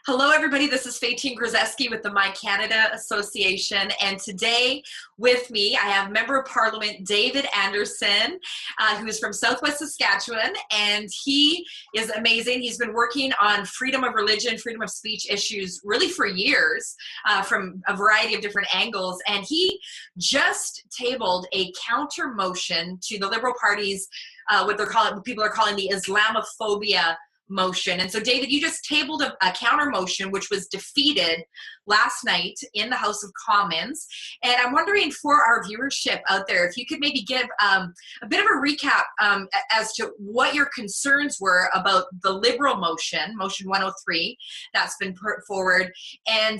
Hello, everybody. This is Fatine Grzeski with the My Canada Association. And today with me, I have Member of Parliament David Anderson, who is from Southwest Saskatchewan. And he is amazing. He's been working on freedom of religion, freedom of speech issues really for years from a variety of different angles. And he just tabled a counter motion to the Liberal Party's what people are calling the Islamophobia motion. And so, David, you just tabled a counter motion which was defeated last night in the House of Commons. And I'm wondering for our viewership out there, if you could maybe give a bit of a recap as to what your concerns were about the Liberal motion, Motion 103, that's been put forward, and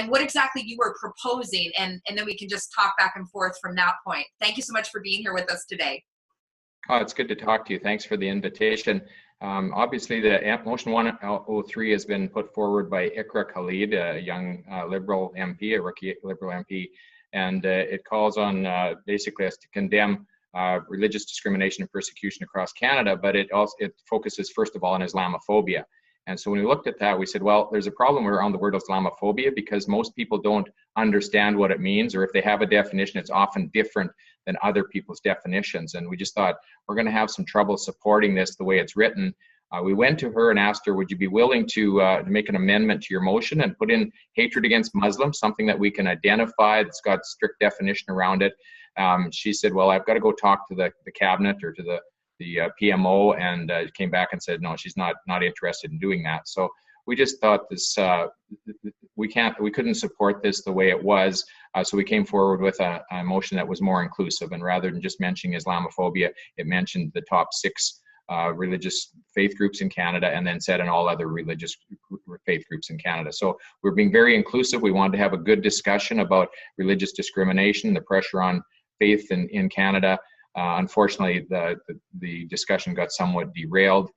what exactly you were proposing, and then we can just talk back and forth from that point. Thank you so much for being here with us today. Oh, it's good to talk to you. Thanks for the invitation. Obviously, the Motion 103 has been put forward by Iqra Khalid, a young Liberal MP, a rookie Liberal MP, and it calls on basically us to condemn religious discrimination and persecution across Canada, but it focuses first of all on Islamophobia. And so when we looked at that, we said, well, there's a problem around the word Islamophobia because most people don't understand what it means, or if they have a definition, it's often different than other people's definitions. And we just thought we're going to have some trouble supporting this the way it's written. We went to her and asked her, would you be willing to make an amendment to your motion and put in hatred against Muslims, something that we can identify that's got strict definition around it? She said, well, I've got to go talk to the cabinet or to the PMO, and came back and said, no, she's not interested in doing that. So we just thought this, we couldn't support this the way it was. So we came forward with a motion that was more inclusive, and rather than just mentioning Islamophobia, it mentioned the top 6 religious faith groups in Canada, and then said in all other religious faith groups in Canada. So we're being very inclusive. We wanted to have a good discussion about religious discrimination, the pressure on faith in Canada. Unfortunately, the discussion got somewhat derailed.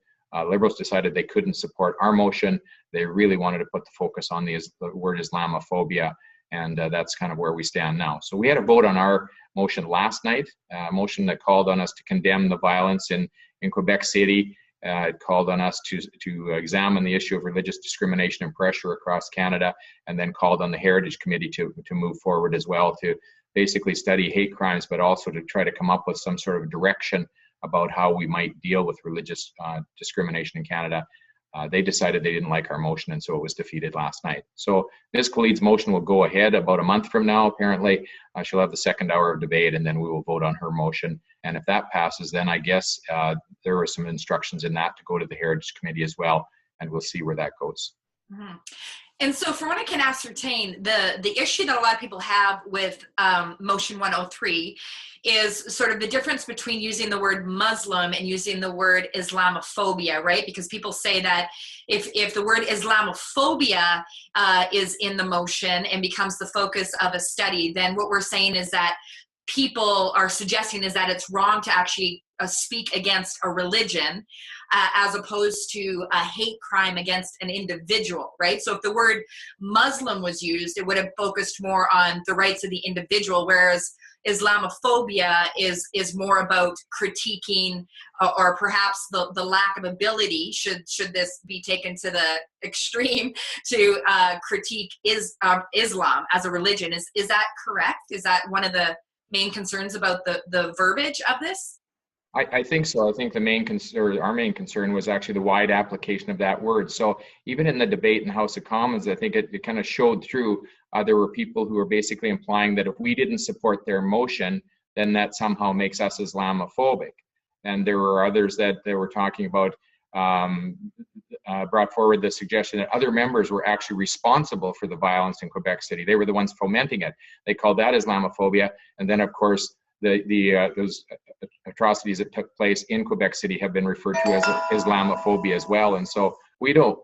Liberals decided they couldn't support our motion. They really wanted to put the focus on the word Islamophobia, and that's kind of where we stand now. So we had a vote on our motion last night, a motion that called on us to condemn the violence in Quebec City. It called on us to examine the issue of religious discrimination and pressure across Canada, and then called on the Heritage Committee to move forward as well to basically study hate crimes, but also to try to come up with some sort of direction about how we might deal with religious discrimination in Canada. They decided they didn't like our motion, and so it was defeated last night. So Ms. Khalid's motion will go ahead about a month from now, apparently. She'll have the second hour of debate, and then we will vote on her motion. And if that passes, then I guess there are some instructions in that to go to the Heritage Committee as well, and we'll see where that goes. Mm-hmm. And so from what I can ascertain, the issue that a lot of people have with Motion 103 is sort of the difference between using the word Muslim and using the word Islamophobia, right? Because people say that if the word Islamophobia is in the motion and becomes the focus of a study, then what we're saying is that people are suggesting is that it's wrong to actually speak against a religion as opposed to a hate crime against an individual, right? So if the word Muslim was used, it would have focused more on the rights of the individual, whereas Islamophobia is more about critiquing or perhaps the lack of ability, should this be taken to the extreme, to critique Islam as a religion. Is that correct? Is that one of the main concerns about the verbiage of this? I think so. I think our main concern was actually the wide application of that word. So even in the debate in the House of Commons, I think it kind of showed through. There were people who were basically implying that if we didn't support their motion, then that somehow makes us Islamophobic. And there were others that they were talking about, brought forward the suggestion that other members were actually responsible for the violence in Quebec City. They were the ones fomenting it. They called that Islamophobia. And then, of course, those atrocities that took place in Quebec City have been referred to as Islamophobia as well. And so we don't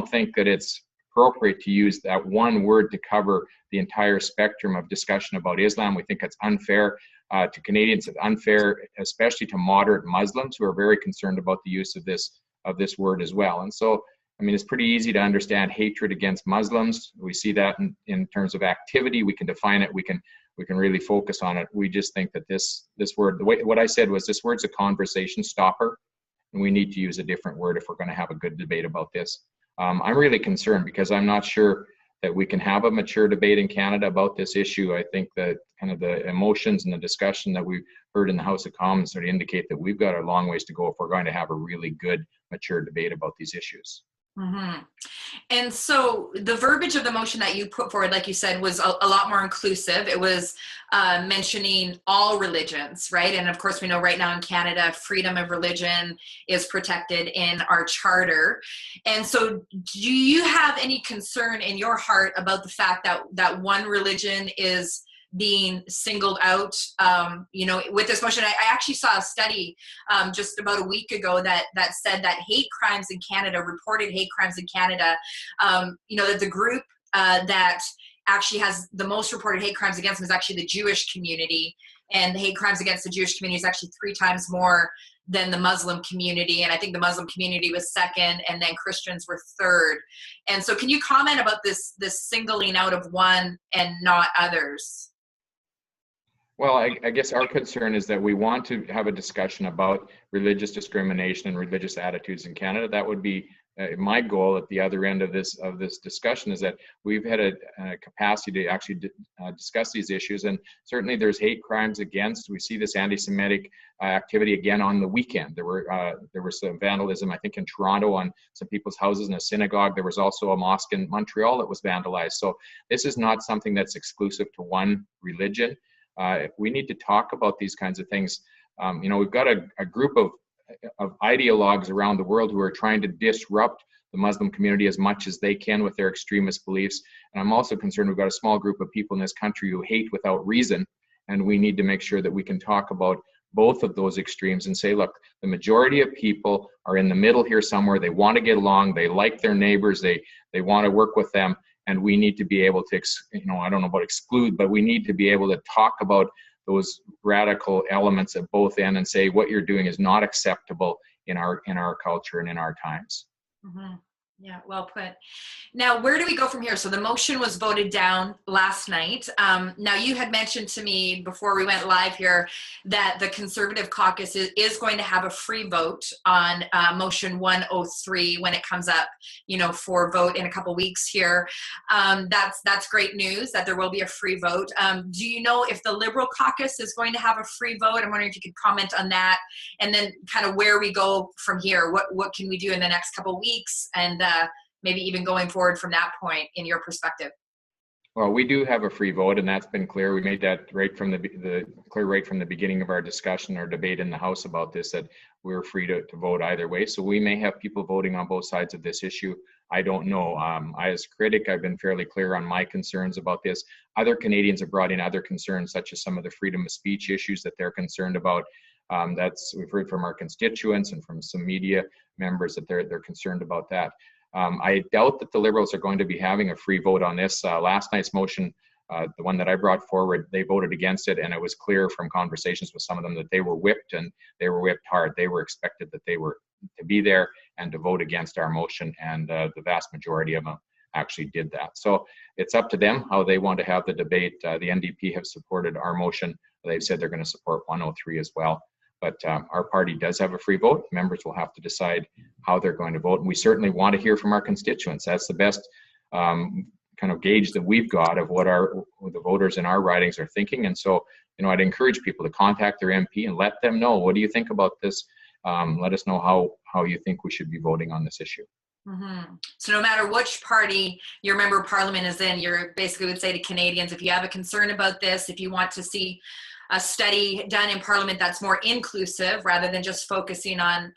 think that it's appropriate to use that one word to cover the entire spectrum of discussion about Islam. We think it's unfair to Canadians. It's unfair, especially to moderate Muslims who are very concerned about the use of this word as well. And so, I mean, it's pretty easy to understand hatred against Muslims. We see that in terms of activity. We can define it. We can really focus on it. We just think that this word, what I said was this word's a conversation stopper, and we need to use a different word if we're going to have a good debate about this. I'm really concerned because I'm not sure that we can have a mature debate in Canada about this issue. I think that kind of the emotions and the discussion that we've heard in the House of Commons sort of indicate that we've got a long ways to go if we're going to have a really good, mature debate about these issues. Mm-hmm. And so the verbiage of the motion that you put forward, like you said, was a lot more inclusive. It was mentioning all religions, right? And of course, we know right now in Canada, freedom of religion is protected in our charter. And so do you have any concern in your heart about the fact that one religion is being singled out, with this motion? I actually saw a study just about a week ago that said that reported hate crimes in Canada, that the group that actually has the most reported hate crimes against them is actually the Jewish community. And the hate crimes against the Jewish community is actually 3 times more than the Muslim community. And I think the Muslim community was second, and then Christians were third. And so can you comment about this singling out of one and not others? Well, I guess our concern is that we want to have a discussion about religious discrimination and religious attitudes in Canada. That would be my goal at the other end of this discussion, is that we've had a capacity to actually discuss these issues. And certainly there's hate crimes against. We see this anti-Semitic activity again on the weekend. There was some vandalism, I think, in Toronto on some people's houses in a synagogue. There was also a mosque in Montreal that was vandalized. So this is not something that's exclusive to one religion. We need to talk about these kinds of things. We've got a group of ideologues around the world who are trying to disrupt the Muslim community as much as they can with their extremist beliefs. And I'm also concerned we've got a small group of people in this country who hate without reason. And we need to make sure that we can talk about both of those extremes and say, look, the majority of people are in the middle here somewhere. They want to get along. They like their neighbors. They want to work with them. And we need to be able to, I don't know about exclude, but we need to be able to talk about those radical elements at both ends and say what you're doing is not acceptable in our culture and in our times. Mm-hmm. Yeah, well put. Now, where do we go from here? So the motion was voted down last night. Now, you had mentioned to me before we went live here that the Conservative caucus is going to have a free vote on motion 103 when it comes up, for vote in a couple weeks here. That's great news that there will be a free vote. Do you know if the Liberal caucus is going to have a free vote? I'm wondering if you could comment on that, and then kind of where we go from here. What can we do in the next couple weeks, and maybe even going forward from that point in your perspective? Well, we do have a free vote, and that's been clear. We made that right from the beginning of our discussion or debate in the House about this, that we're free to vote either way. So we may have people voting on both sides of this issue. I don't know. I, as a critic, I've been fairly clear on my concerns about this. Other Canadians have brought in other concerns, such as some of the freedom of speech issues that they're concerned about. We've heard from our constituents and from some media members that they're concerned about that. I doubt that the Liberals are going to be having a free vote on this. Last night's motion, the one that I brought forward, they voted against it, and it was clear from conversations with some of them that they were whipped, and they were whipped hard. They were expected that they were to be there and to vote against our motion, and the vast majority of them actually did that. So it's up to them how they want to have the debate. The NDP have supported our motion. They've said they're going to support 103 as well. But our party does have a free vote. Members will have to decide how they're going to vote. And we certainly want to hear from our constituents. That's the best kind of gauge that we've got of what the voters in our ridings are thinking. And so, I'd encourage people to contact their MP and let them know, what do you think about this? Let us know how you think we should be voting on this issue. Mm-hmm. So no matter which party your member of parliament is in, you basically would say to Canadians, if you have a concern about this, if you want to see a study done in Parliament that's more inclusive rather than just focusing on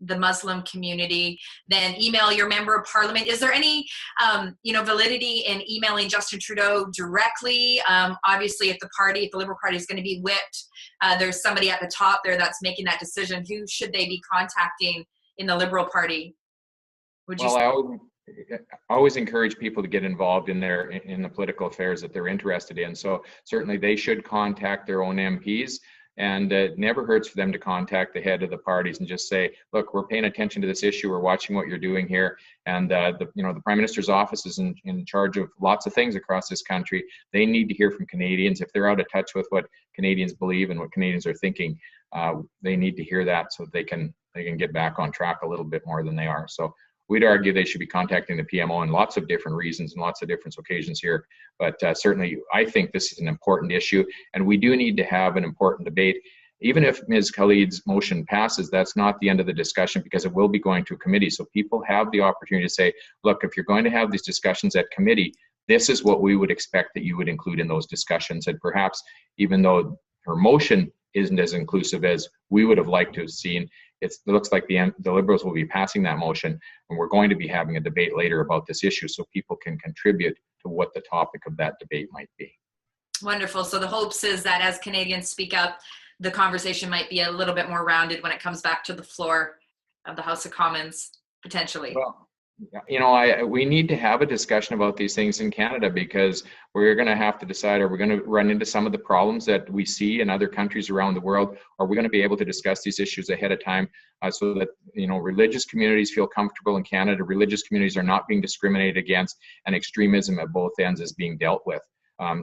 the Muslim community, then email your member of Parliament. Is there any, validity in emailing Justin Trudeau directly? Obviously, if the Liberal Party is going to be whipped, there's somebody at the top there that's making that decision. Who should they be contacting in the Liberal Party? I always encourage people to get involved in the political affairs that they're interested in. So certainly they should contact their own MPs, and it never hurts for them to contact the head of the parties and just say, look, we're paying attention to this issue. We're watching what you're doing here. And the Prime Minister's office is in charge of lots of things across this country. They need to hear from Canadians. If they're out of touch with what Canadians believe and what Canadians are thinking, they need to hear that so they can get back on track a little bit more than they are. So we'd argue they should be contacting the PMO in lots of different reasons and lots of different occasions here. But certainly, I think this is an important issue, and we do need to have an important debate. Even if Ms. Khalid's motion passes, that's not the end of the discussion, because it will be going to a committee. So people have the opportunity to say, look, if you're going to have these discussions at committee, this is what we would expect that you would include in those discussions. And perhaps, even though her motion isn't as inclusive as we would have liked to have seen, it looks like the Liberals will be passing that motion, and we're going to be having a debate later about this issue, so people can contribute to what the topic of that debate might be. Wonderful. So the hopes is that as Canadians speak up, the conversation might be a little bit more rounded when it comes back to the floor of the House of Commons, potentially. Well, you know, we need to have a discussion about these things in Canada, because we're going to have to decide, are we going to run into some of the problems that we see in other countries around the world? Are we going to be able to discuss these issues ahead of time so that, you know, religious communities feel comfortable in Canada, religious communities are not being discriminated against, and extremism at both ends is being dealt with?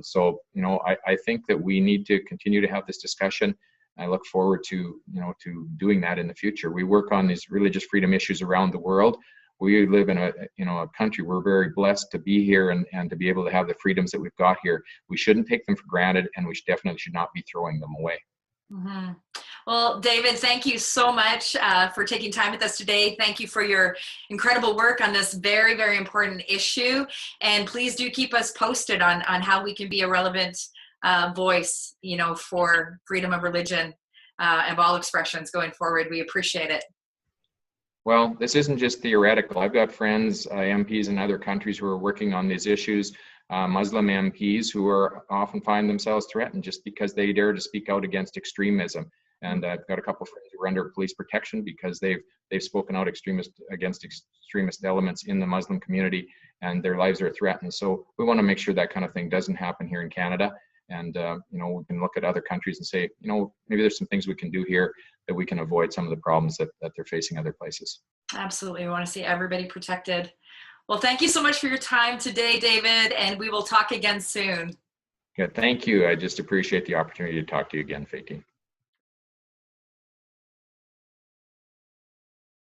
So, you know, I think that we need to continue to have this discussion. I look forward to, you know, to doing that in the future. We work on these religious freedom issues around the world. We live in a country, we're very blessed to be here and to be able to have the freedoms that we've got here. We shouldn't take them for granted, and we definitely should not be throwing them away. Mm-hmm. Well, David, thank you so much for taking time with us today. Thank you for your incredible work on this very, very important issue. And please do keep us posted on how we can be a relevant voice, you know, for freedom of religion and all expressions going forward. We appreciate it. Well, this isn't just theoretical. I've got friends, MPs in other countries who are working on these issues, Muslim MPs who are often find themselves threatened just because they dare to speak out against extremism. And I've got a couple of friends who are under police protection because they've spoken out against extremist elements in the Muslim community, and their lives are threatened. So we want to make sure that kind of thing doesn't happen here in Canada. And, you know, we can look at other countries and say, you know, maybe there's some things we can do here that we can avoid some of the problems that they're facing other places. Absolutely. We want to see everybody protected. Well, thank you so much for your time today, David, and we will talk again soon. Good. Thank you. I just appreciate the opportunity to talk to you again, Fakey.